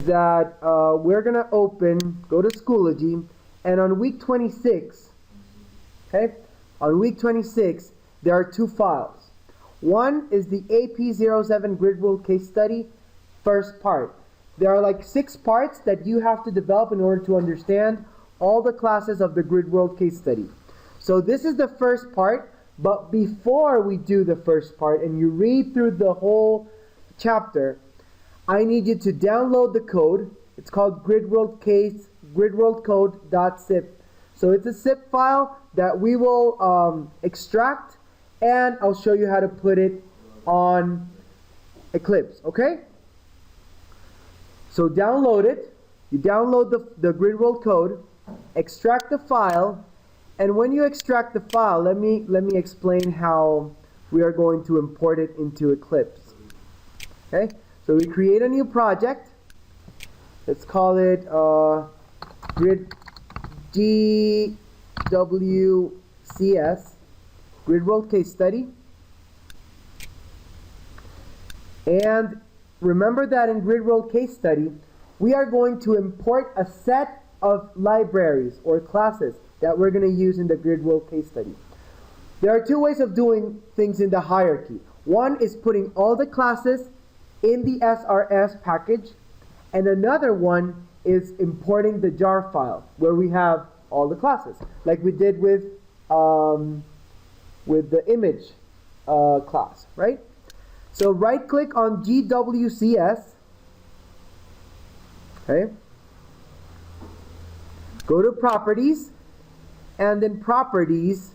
that we're going to go to Schoology, and on week 26, okay, on week 26, there are two files. One is the AP07 Gridworld case study, first part. There are like 6 parts that you have to develop in order to understand all the classes of the Gridworld case study. So this is the first part, but before we do the first part and you read through the whole chapter, I need you to download the code. It's called gridworldcode.zip. So it's a zip file that we will extract, and I'll show you how to put it on Eclipse, okay? So download it. You download the Gridworld code, extract the file, and when you extract the file, let me explain how we are going to import it into Eclipse. Okay? So we create a new project. Let's call it GWCS, Gridworld case study. And remember that in Gridworld case study, we are going to import a set of libraries or classes that we're going to use in the Gridworld case study. There are 2 ways of doing things in the hierarchy. One is putting all the classes in the SRS package, and another one is importing the jar file where we have all the classes, like we did with the image class, right? So right click on GWCS, okay? Go to properties, and in properties,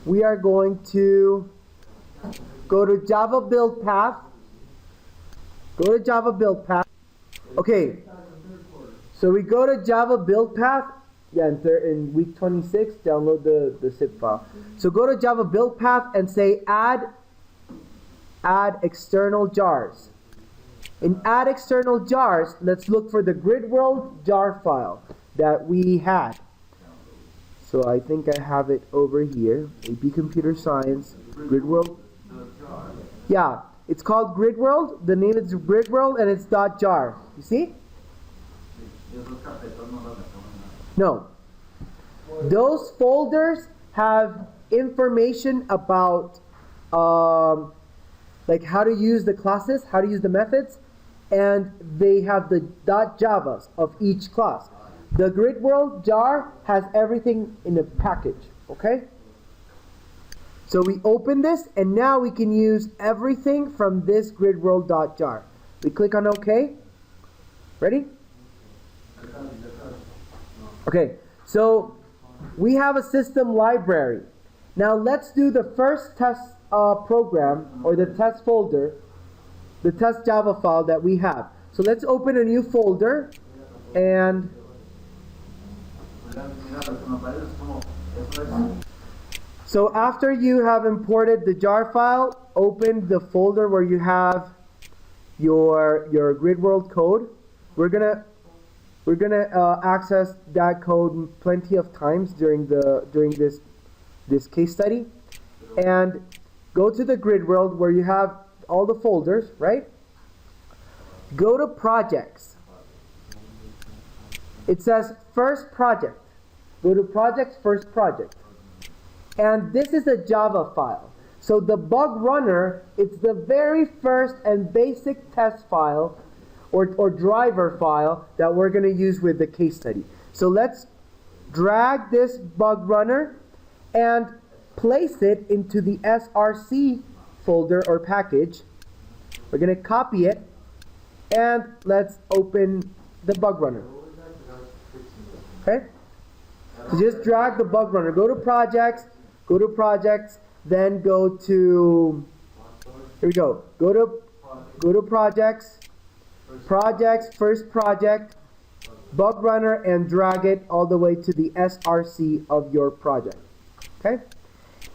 we are going to go to Java build path. Go to Java build path. Okay, so we go to Java build path. Yeah, in week 26, download the zip file. So go to Java build path and say add external jars. In add external jars, let's look for the Gridworld jar file that we had. So I think I have it over here. AP Computer Science, Gridworld. Yeah, it's called Gridworld. The name is Gridworld and it's .jar. You see? No. Those folders have information about like how to use the classes, how to use the methods, and they have the .javas of each class. The Gridworld jar has everything in a package, okay? So we open this, and now we can use everything from this Gridworld.jar. We click on OK. Ready? Okay, so we have a system library. Now let's do the first test program, or the test folder, the test Java file that we have. So let's open a new folder, and so after you have imported the jar file, open the folder where you have your Gridworld code. We're gonna access that code plenty of times during this case study, and go to the Gridworld where you have all the folders, right? Go to projects. It says first project. Go to projects, first project. And this is a Java file. So the bug runner, it's the very first and basic test file or driver file that we're going to use with the case study. So let's drag this bug runner and place it into the SRC folder or package. We're going to copy it, and let's open the bug runner. Okay? So just drag the bug runner. Go to projects, then go to, here we go. Go to projects, first project, bug runner, and drag it all the way to the SRC of your project. Okay?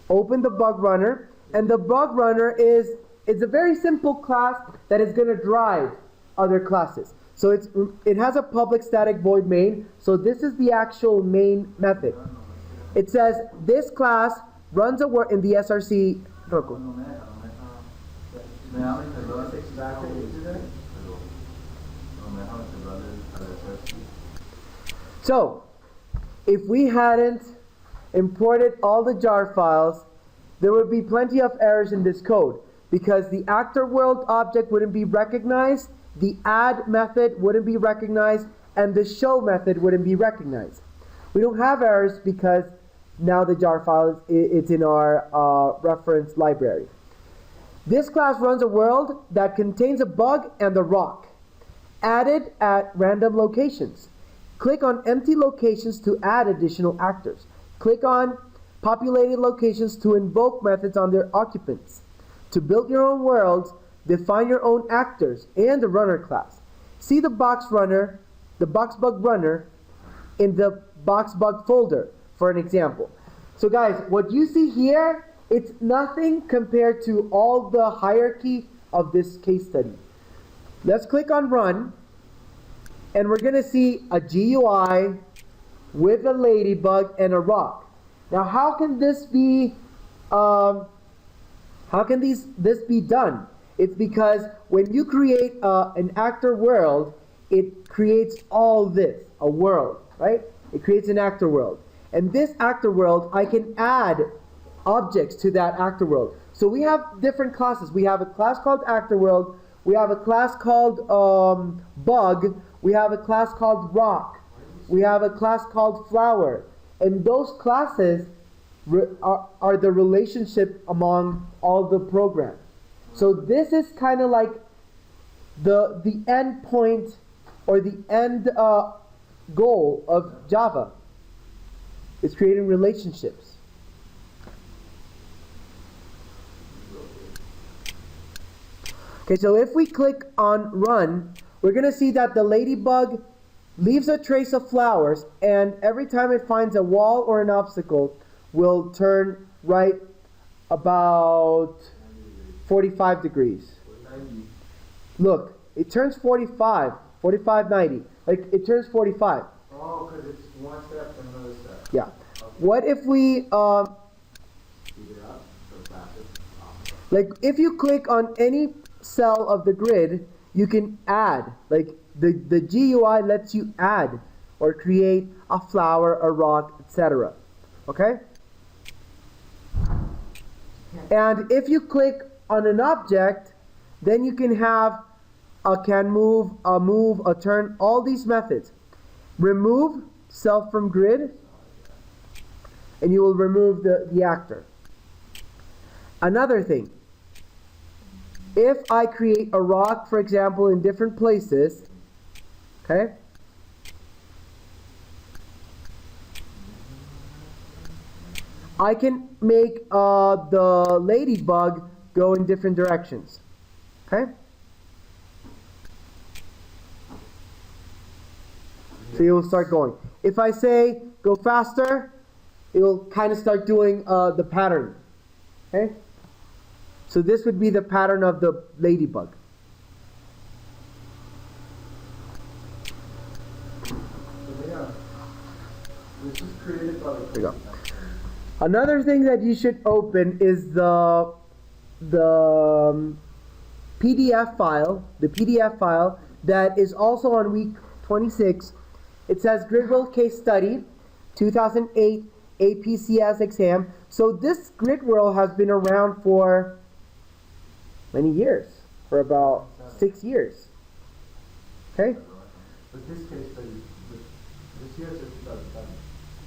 Open the bug runner, and the bug runner it's a very simple class that is going to drive other classes. So it has a public static void main. So this is the actual main method. It says this class runs a work in the SRC. So, if we hadn't imported all the jar files, there would be plenty of errors in this code because the actor world object wouldn't be recognized, the add method wouldn't be recognized, and the show method wouldn't be recognized. We don't have errors because now the jar file it's in our reference library. This class runs a world that contains a bug and a rock, added at random locations. Click on empty locations to add additional actors. Click on populated locations to invoke methods on their occupants. To build your own worlds, define your own actors and the runner class. See the box bug runner in the box bug folder for an example. So guys, what you see here, it's nothing compared to all the hierarchy of this case study. Let's click on run, and we're going to see a GUI with a ladybug and a rock. Now, how can this be this be done? It's because when you create an actor world, it creates all this, a world, right? It creates an actor world. And this actor world, I can add objects to that actor world. So we have different classes. We have a class called actor world. We have a class called bug. We have a class called rock. We have a class called flower. And those classes are the relationship among all the programs. So this is kind of like the end point or the end goal of Java. It's creating relationships. Okay, so if we click on run, we're going to see that the ladybug leaves a trace of flowers, and every time it finds a wall or an obstacle, will turn right about 45 degrees. Look, it turns 45, 90. Like, it turns 45. Oh, because it's one step and another step. Yeah. Okay. What if we, like, if you click on any cell of the grid, you can add. Like, the GUI lets you add or create a flower, a rock, etc. Okay? And if you click on an object, then you can have a can move, a move, a turn, all these methods. Remove self from grid, and you will remove the actor. Another thing, if I create a rock, for example, in different places, okay, I can make the ladybug go in different directions. Okay? So you'll start going. If I say go faster, it will kind of start doing the pattern. Okay? So this would be the pattern of the ladybug. This is created by There you go. Another thing that you should open is the PDF file, that is also on week 26. It says Gridworld case study, 2008 APCS exam. So this Gridworld has been around for many years, for about 6 years. Okay? But this case study, this year is 2007.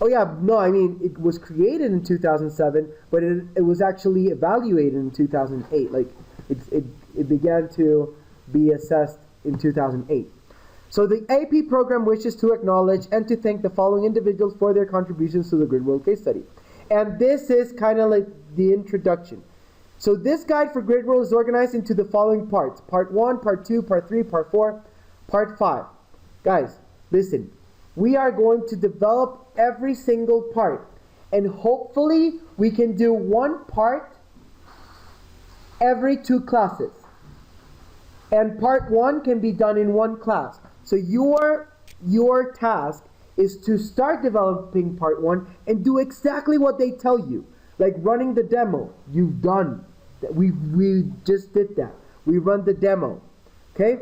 Oh yeah, no, I mean, it was created in 2007, but it was actually evaluated in 2008. Like, it began to be assessed in 2008. So the AP program wishes to acknowledge and to thank the following individuals for their contributions to the Gridworld case study. And this is kind of like the introduction. So this guide for Gridworld is organized into the following parts. Part 1, Part 2, Part 3, Part 4, Part 5. Guys, listen. We are going to develop every single part. And hopefully we can do one part every 2 classes. And part 1 can be done in 1 class. So your task is to start developing part 1 and do exactly what they tell you. Like running the demo. You've done. We just did that. We run the demo. Okay?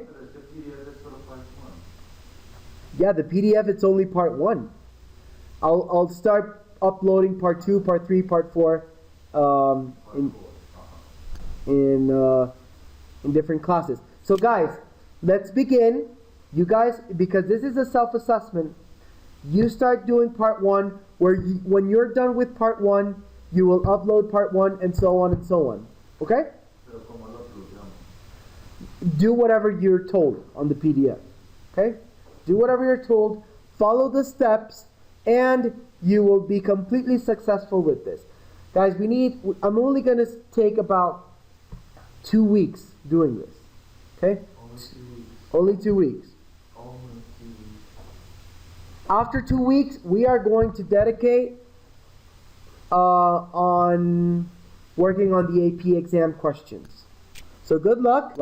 Yeah, the PDF, it's only part 1. I'll start uploading part 2, part 3, part 4 in different classes. So guys, let's begin. You guys, because this is a self-assessment, you start doing part 1, where when you're done with part 1, you will upload part 1, and so on and so on. Okay? Do whatever you're told on the PDF. Okay? Do whatever you're told, follow the steps, and you will be completely successful with this. Guys, I'm only going to take about 2 weeks doing this. Okay? Only 2 weeks. After 2 weeks, we are going to dedicate on working on the AP exam questions. So good luck.